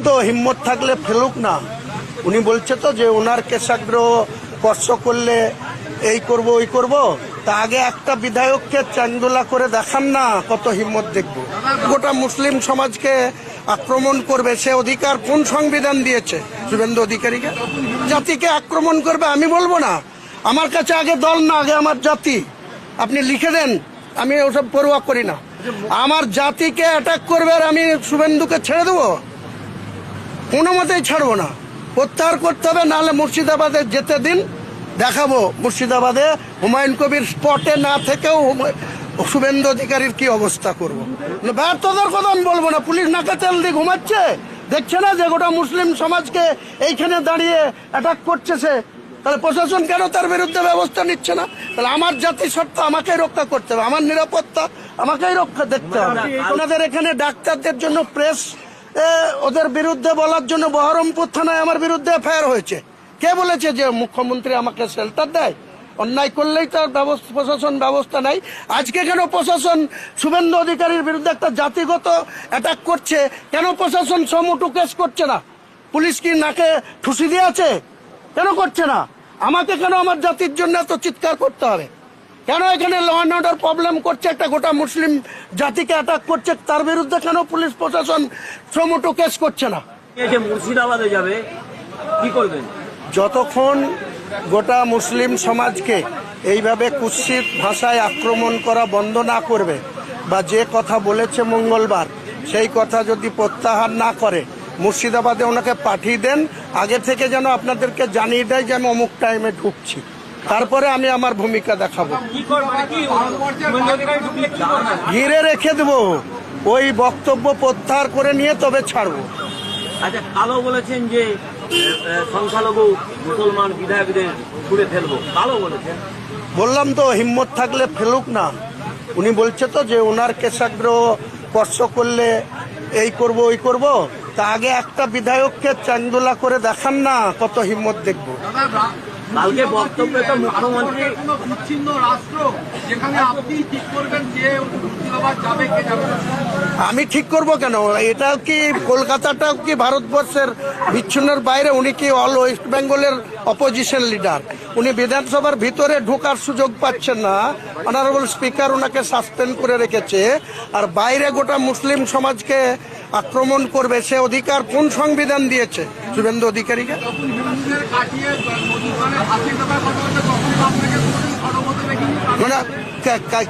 তো হিম্মত থাকলে ফেলুক না। উনি বলছে তো যে ওনার কেশাগ্রহ স্পর্শ করলে এই করব ওই করব, তা আগে একটা বিধায়ককে চান্দোলা করে দেখান না, কত হিম্মত দেখবো। গোটা মুসলিম সমাজকে আক্রমণ করবে সে অধিকার কোন সংবিধান দিয়েছে শুভেন্দু অধিকারীকে? জাতিকে আক্রমণ করবে আমি বলবো না। আমার কাছে আগে দল না, আগে আমার জাতি। আপনি লিখে দেন, আমি ওসব পরোয়া করি না। আমার জাতিকে অ্যাটাক করবে আর আমি শুভেন্দুকে ছেড়ে দেবো? কোনো মতেই ছাড়বো না, প্রত্যাহার করতে হবে। নাহলে মুর্শিদাবাদে যেতে দিন, দেখাবো মুর্শিদাবাদে হুমায়ুন কবির স্পটে না থেকেও শুভেন্দু অধিকারীর কি অবস্থা করবো। ব্যর্থতার কথা আমি বলবো না। পুলিশ নাকা তেল দিয়ে ঘুমাচ্ছে, দেখছে না যে গোটা মুসলিম সমাজকে এইখানে দাঁড়িয়ে অ্যাটাক করছে সে? তাহলে প্রশাসন কেন তার বিরুদ্ধে ব্যবস্থা নিচ্ছে না? তাহলে আমার জাতি সত্ত্বা আমাকেই রক্ষা করতে হবে, আমার নিরাপত্তা আমাকেই রক্ষা দেখতে হবে। ওনাদের এখানে ডাক্তারদের জন্য প্রেস ওদের বিরুদ্ধে বলার জন্য বহরমপুর থানায় আমার বিরুদ্ধে এফআইআর হয়েছে। কে বলেছে যে মুখ্যমন্ত্রী আমাকে শেল্টার দেয়? অন্যায় করলেই তার প্রশাসন ব্যবস্থা নাই। আজকে কেন প্রশাসন শুভেন্দু অধিকারীর বিরুদ্ধে একটা জাতিগত অ্যাটাক করছে, কেন প্রশাসন সমুটু কেস করছে না? পুলিশ কি নাকে ঠুসি দিয়েছে? কেন করছে না? আমাকে কেন আমার জাতির জন্য এত চিৎকার করতে হবে? কেন এখানে ল অ্যান্ড অর্ডার প্রবলেম করছে, একটা গোটা মুসলিম জাতিকে অ্যাটাক করছে, তার বিরুদ্ধে কেন পুলিশ প্রশাসন সমুটু কেস করছে না? মুর্শিদাবাদে যাবে, কি করবেন? যতক্ষণ গোটা মুসলিম সমাজকে এইভাবে কুৎসিত ভাষায় আক্রমণ করা বন্ধ না করবে, বা যে কথা বলেছে মঙ্গলবার সেই কথা যদি প্রত্যাহার না করে, মুর্শিদাবাদে ওনাকে পাঠিয়ে দেন। আগে থেকে যেন আপনাদেরকে জানিয়ে দেয় যে আমি অমুক টাইমে ঢুকছি, তারপরে আমি আমার ভূমিকা দেখাবো। ঘিরে রেখে দেবো, ওই বক্তব্য প্রত্যাহার করে নিয়ে তবে ছাড়বো। আচ্ছা, কালো বলেছেন যে সংখ্যালঘু মুসলমান বিধায়কদের ছুড়ে ফেলবো, কালো বলেছেন। বললাম তো হিম্মত থাকলে ফেলুক না। উনি বলছে তো যে ওনার কেশাগ্রহ স্পর্শ করলে এই করব ওই করব, তা আগে একটা বিধায়ককে চান্দোলা করে দেখান না, কত হিম্মত দেখবো। কালকে বক্তব্যে তো মুখ্যমন্ত্রী বিচ্ছিন্ন রাষ্ট্র, যেখানে আপনি ঠিক করবেন যে মুর্শিদাবাদ যাবে কে যাবে। আমি ঠিক করব কেন? এটা কি কলকাতাটাও কি ভারতবর্ষের বিচ্ছিন্নর বাইরে? উনি কি অল ওয়েস্ট বেঙ্গলের অপোজিশন লিডার? উনি বিধানসভার ভিতরে ঢোকার সুযোগ পাচ্ছেন না, অনারেবল স্পিকার ওনাকে সাসপেন্ড করে রেখেছে। আর বাইরে গোটা মুসলিম সমাজকে আক্রমণ করবে সে অধিকার কোন সংবিধান দিয়েছে শুভেন্দু অধিকারীকে? মানে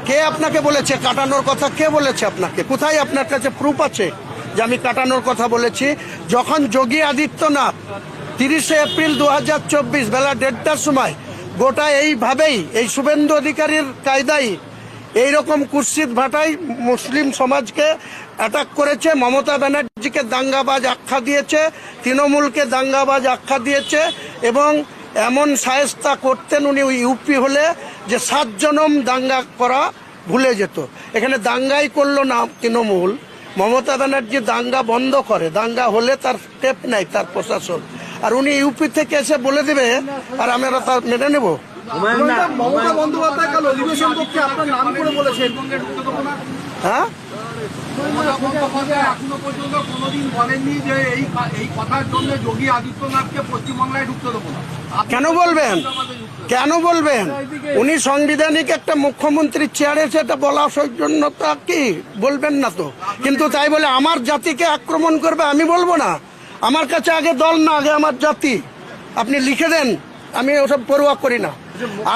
কে আপনাকে বলেছে কাটানোর কথা? কে বলেছে আপনাকে? কোথায় আপনার কাছে প্রুফ আছে যে আমি কাটানোর কথা বলেছি? যখন যোগী আদিত্যনাথ 30শে এপ্রিল 2024 বেলা 1:30টার সময় গোটা এইভাবেই এই শুভেন্দু অধিকারীর কায়দায় এইরকম কুৎসিত ভাটায় মুসলিম সমাজকে অ্যাটাক করেছে, মমতা ব্যানার্জিকে দাঙ্গাবাজ আখ্যা দিয়েছে, তৃণমূলকে দাঙ্গাবাজ আখ্যা দিয়েছে, এবং এমন শায়েস্তা করতেন উনি ইউপি হলে যে 7 জনম দাঙ্গা করা ভুলে যেত। এখানে দাঙ্গাই করলো না তৃণমূল, মমতা ব্যানার্জি দাঙ্গা বন্ধ করে, দাঙ্গা হলে তার স্টেপ নেয় তার প্রশাসন, আর উনি ইউপি থেকে এসে বলে দেবে আর আমরা তার মেনে নেব। মমতা বন্দ্যোপাধ্যায় কাল অধিবেশন কক্ষে আপনার নাম করে বলেছেন। হ্যাঁ, এখনো পর্যন্ত কোনোদিন বলেননি যে এই কথার জন্য যোগী আদিত্যনাথকে পশ্চিমবাংলায় ঢুকতে দেবো না। কেন বলবেন? কেন বলবেন? উনি সাংবিধানিক একটা মুখ্যমন্ত্রীর চেয়ারে সেটা বলা সৌজন্যতা কি বলবেন না তো? কিন্তু তাই বলে আমার জাতিকে আক্রমণ করবে আমি বলবো না। আমার কাছে আগে দল না, আগে আমার জাতি। আপনি লিখে দেন, আমি ওসব পরোয়া করি না।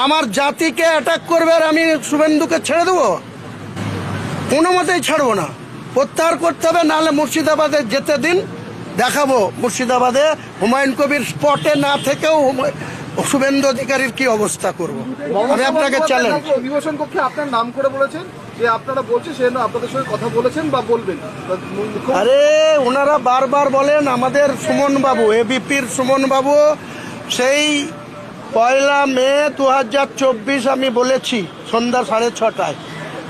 আমার জাতিকে অ্যাটাক করবে আর আমি শুভেন্দুকে ছেড়ে দেবো? কোনো মতেই ছাড়বো না, প্রত্যাহার করতে হবে। নাহলে মুর্শিদাবাদে যেতে দিন, দেখাবো মুর্শিদাবাদে হুমায়ুন কবির স্পটে না থেকেও শুভেন্দু অধিকারীর কি অবস্থা করবো। আমি আপনাকে চ্যালেঞ্জ। অধিবেশন কক্ষে আপনার নাম করে বলেছেন যে আপনারা বলছেন সে আপনাদের সঙ্গে কথা বলেছেন বা বলবেন। আরে ওনারা বারবার বলেন, আমাদের সুমন বাবু, এবিপির সুমন বাবু, সেই 1 মে 2024 আমি বলেছি সন্ধ্যা 6:30টায়,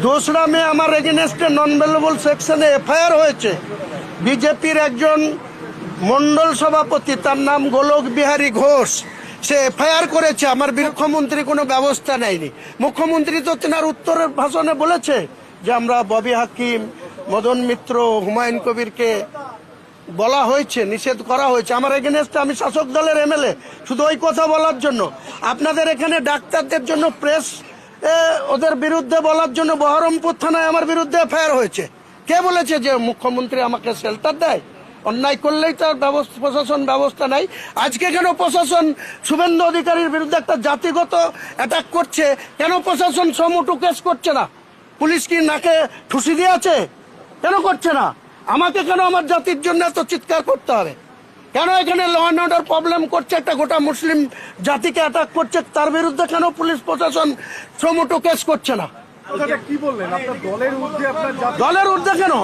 2রা মে আমার এগেনস্টে নন বেলেবল সেকশনে এফআইআর হয়েছে। বিজেপির একজন মন্ডল সভাপতি, তার নাম গোলক বিহারী ঘোষ, সে এফআইআর করেছে। আমার মুখ্যমন্ত্রী কোনো ব্যবস্থা নেয়নি। মুখ্যমন্ত্রী তো তেনার উত্তরের ভাষণে বলেছে যে আমরা ববি হাকিম, মদন মিত্র, হুমায়ুন কবিরকে বলা হয়েছে, নিষেধ করা হয়েছে আমার এগেনস্টে, আমি শাসক দলের এমএলএ, শুধু ওই কথা বলার জন্য। আপনাদের এখানে ডাক্তারদের জন্য প্রেস ওদের বিরুদ্ধে বলার জন্য বহরমপুর থানায় আমার বিরুদ্ধে এফআইআর হয়েছে। কে বলেছে যে মুখ্যমন্ত্রী আমাকে শেল্টার দেয়? অন্যায় করলেই তার প্রশাসন ব্যবস্থা নাই। আজকে কেন প্রশাসন শুভেন্দু অধিকারীর বিরুদ্ধে একটা জাতিগত অ্যাটাক করছে, কেন প্রশাসন সমুটু কেস করছে না? পুলিশ কি নাকে ঠুসি দিয়েছে? কেন করছে না? আমাকে কেন আমার জাতির জন্য এত চিৎকার করতে হবে? কেন এখানে ল অ্যান্ড অর্ডার প্রবলেম করছে, একটা গোটা মুসলিম জাতিকে অ্যাটাক করছে, তার বিরুদ্ধে কেন পুলিশ প্রশাসন সমুটু কেস করছে না? কি বললেন আপনার দলের ঊর্ধ্বে আপনার দলের ঊর্ধ্বে কেন?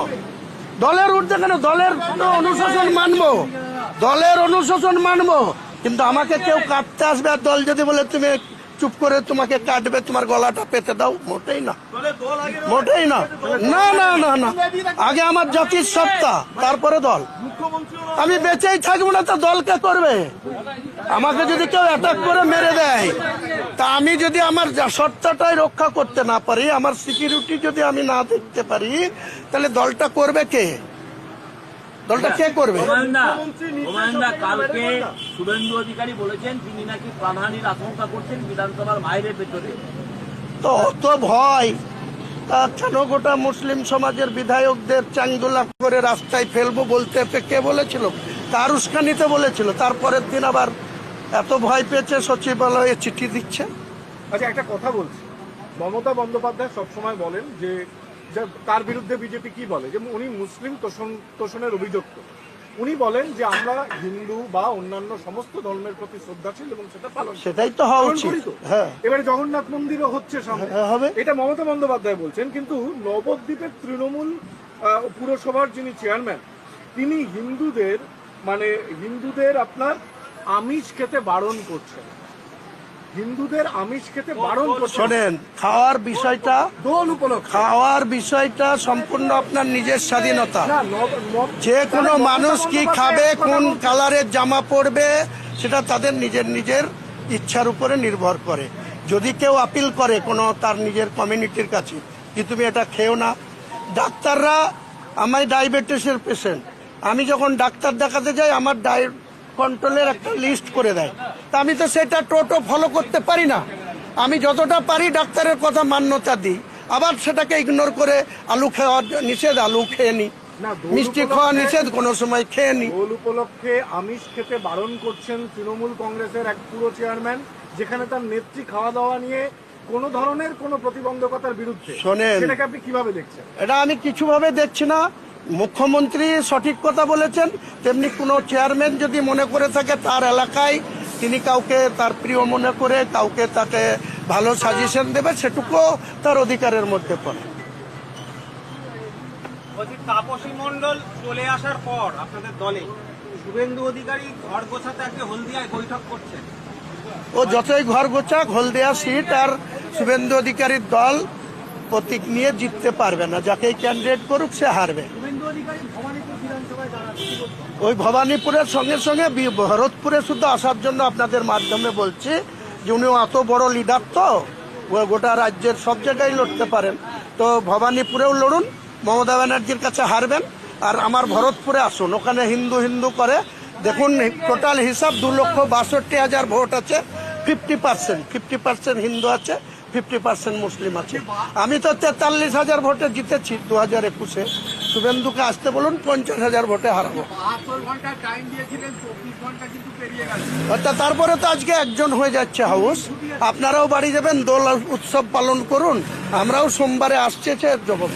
দলের ঊর্ধ্বে কেন? দলের অনুশাসন মানবো, দলের অনুশাসন মানবো, কিন্তু আমাকে কেউ কাটতে আসবে আর দল যদি বলে তুমি চুপ করে তোমাকে কাটবে, তোমার গলাটা পেতে দাও, মোটেই না, মোটেই না, না না না না। আগে আমার জাতির সত্তা, তারপরে দল। আমি বেঁচেই থাকবো না, তা দলকে করবে? আমাকে যদি কেউ অ্যাটাক করে মেরে দেয়, তা আমি যদি আমার সত্তাটাই রক্ষা করতে না পারি, আমার সিকিউরিটি যদি আমি না দেখতে পারি, তাহলে দলটা করবে কে? দলটা কে করবে? হুমায়ুনদা কালকে শুভেন্দু অধিকারী বলেছেন তিনি নাকি প্রাণহানির আশঙ্কা করছেন বিধানসভার বাইরে ভেতরে। তো অত ভয় তা কেন গোটা মুসলিম সমাজের বিধায়কদের চাংদোলা করে রাস্তায় ফেলবো বলতে কে বলেছিল? তার উস্কানিতে বলেছিল, তারপরের দিন আবার এত ভয় পেয়েছে সচিবালয়ে চিঠি দিচ্ছে। আচ্ছা একটা কথা বলছি, মমতা বন্দ্যোপাধ্যায় সবসময় বলেন যে তার বিরুদ্ধে বিজেপি কি বলে, যে উনি মুসলিম তোষণের অভিযুক্ত। উনি বলেন যে আমরা হিন্দু বা অন্যান্য সমস্ত ধর্মের প্রতি শ্রদ্ধাশীল এবং সেটা পালন, সেটাই তো হওয়া উচিত। হ্যাঁ, এবারে জগন্নাথ মন্দিরও হচ্ছে সামনে, হবে। এটা মমতা বন্দ্যোপাধ্যায় বলছেন, কিন্তু নবদ্বীপের তৃণমূল পুরসভার যিনি চেয়ারম্যান, তিনি হিন্দুদের আপনার আমিষ খেতে বারণ করছেন, হিন্দুদের আমিষ খেতে বারণ করছেন। শোনেন, খাওয়ার বিষয়টা, দোল উপলক্ষে খাওয়ার বিষয়টা সম্পূর্ণ আপনার নিজের স্বাধীনতা। যে কোনো মানুষ কি খাবে, কোন কালারের জামা পরবে, সেটা তাদের নিজের নিজের ইচ্ছার উপরে নির্ভর করে। যদি কেউ আপিল করে কোনো তার নিজের কমিউনিটির কাছে যে তুমি এটা খেও না, ডাক্তাররা, আমি ডায়াবেটিসের পেশেন্ট, আমি যখন ডাক্তার দেখাতে যাই আমার কন্ট্রোলের একটা লিস্ট করে দেয়, তা আমি তো সেটা টোটো ফলো করতে পারি না। আমি যতটা পারি ডাক্তারের কথা মান্যতা দিই, আবার সেটাকে ইগনোর করে আলু খাওয়া নিষেধ, আলু খেয়ে নি, মিষ্টি খাওয়া নিষেধ, কোনো সময় খেয়ে নি। দোল উপলক্ষে আমিষ খেতে বারণ করছেন তৃণমূল কংগ্রেসের এক পুরো চেয়ারম্যান, যেখানে তার নেত্রী খাওয়া দাওয়া নিয়ে কোনো ধরনের কোনো প্রতিবন্ধকতার বিরুদ্ধে। শোনেন, সেটাকে আপনি কিভাবে দেখছেন? এটা আমি কিছুভাবে দেখছি না। মুখ্যমন্ত্রী সঠিক কথা বলেছেন, তেমনি কোনো চেয়ারম্যান যদি মনে করে থাকে তার এলাকায় তিনি কাউকে তার প্রিয় মনে করে কাউকে তাকে ভালো সাজেশন দেবে, সেটুকু তার অধিকারের মধ্যে পড়ে। তাপসী মণ্ডল চলে আসার পর আপনাদের দলে শুভেন্দু অধিকারী ঘর গোছাতে আজকে হলদিয়ায় বৈঠক করছেন। ও যতই ঘর গোছাক, হলদিয়া সিট আর শুভেন্দু অধিকারীর দল প্রতীক নিয়ে জিততে পারবে না। যাকেই ক্যান্ডিডেট করুক সে হারবে। ওই ভবানীপুরের সঙ্গে সঙ্গে ভরতপুরে শুধু আসার জন্য আপনাদের মাধ্যমে বলছি যে উনি এত বড় লিডার, তো গোটা রাজ্যের সব জায়গায় লড়তে পারেন, তো ভবানীপুরেও লড়ুন, মমতা ব্যানার্জির কাছে হারবেন। আর আমার ভরতপুরে আসুন, ওখানে হিন্দু হিন্দু করে দেখুন, টোটাল হিসাব 2,62,000 ভোট আছে, 50% হিন্দু আছে, 50% মুসলিম আছে। আমি তো 43,000 ভোটে জিতেছি 2021-এ। শুভেন্দুকে আসতে বলুন, 50,000 ভোটে হারাবো। 72 ঘন্টা টাইম দিয়েছিলেন, 24 ঘন্টা কিন্তু পেরিয়ে গেল। অর্থাৎ তারপরে তো আজকে একজন হয়ে যাচ্ছে হাউস। আপনারাও বাড়ি যাবেন, দোল উৎসব পালন করুন, আমরাও সোমবারে আসছে জবাব।